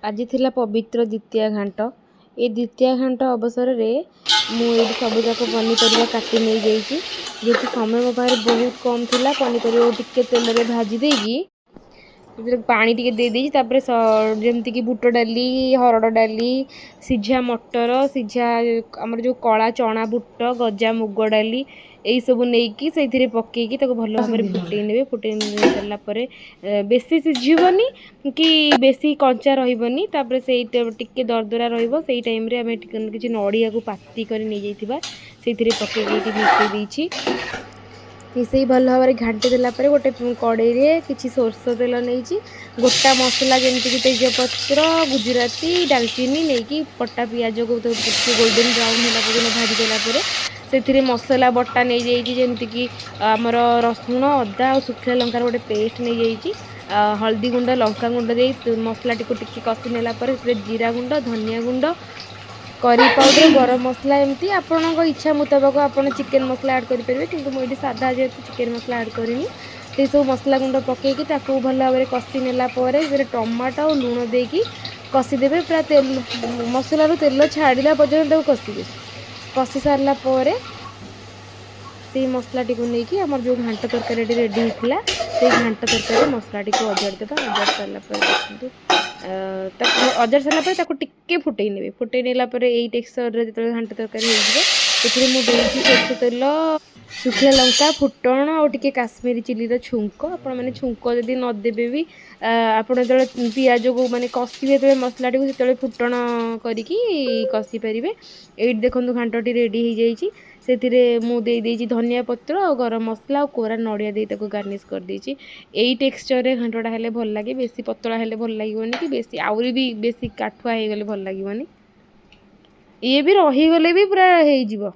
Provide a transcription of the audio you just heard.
आज थिला पवित्र द्वितीय घाट। ये द्वितीय घाट अवसर में मुझे सबजाक पनीपरिया काटी नहीं जाइए जेहेतु समय मो पाखे बहुत कम थिला पनीपरिया टिके तेल में भाजी देगी पानी टिके दे देई तापर जमती कि बुट डाली हरड़ डाली सिझा मटर सिझा आमर जो कला चना बुट गजा मुग डाली यही सब नहीं से पकईकी भल भाव फुटे ने फुटे सारापर बेसी सिझबनी कि बेसी कंचा रही से टिके दरदरा रही टाइम आम कि नड़िया को पाती कर नहीं जाइथिबा से पकईकी मिसई देछि मिसई भल भाव घाटी देलापर गोटे कड़े रे किसी सोरष तेल नहीं गोटा मसला जमीक तेजपत्र गुजराती डालचीनी नहीं पट्टा पियाज को गोल्डन ब्राउन है पर्यटन भाजी देलापर से मसला बटा नहीं जाइए जमीक आमर रसुण अदा और सुखा लंकार गोटे पेस्ट नहीं जाइए हल्दी गुंड लंका गुंड दे मसला टी कषि नेलापर जीरा गुंड धनिया गुंड करी पाउडर गरम मसला एमती आपण इच्छा मुताबक आपन चिकेन मसला ऐड करेंगे कि मुझे सादा जेहतु चिकेन मसला ऐड करनी से सब मसला गुंड पकईकी भल भाव कषि नेलापर टमाटो और लुण देकी कषिदेवे पूरा तेल मसलार तेल छाड़ा पर्यटन कषिदे कषि सारापर से मसला टी नहीं आम जो घाट तरकारी रेडी होता से घाट तरकारी मसला टी अजाड़देवा अजाड़ सारापर अजार सारापर टिके फुटे ने फुटे नेलापर यही टेक्सचर जो घाट तरकारी मुझे सोरष तेल सुखिया लंका फुटण और टिके काश्मीरी चिल्ली छुंक आपण मैंने छुंक जदि नदेवे भी आपड़ जो पियाज को माने कषिबे जो मसला टी से फुटण करिकी कषि पारे ये देखो घाटी रेडी हो जाइए से मुझे धनिया पत्र और गरम मसला और कोरा नड़िया दे गार्निश कर देछि यही टेक्सचर घाटटा हेल्ले भल लगे बेसी पतला हेल्ले भल लगे कि बेसी आउरी भी बेसी काठुआ हो गले भल लगे ये भी रहीगले भी पूरा हो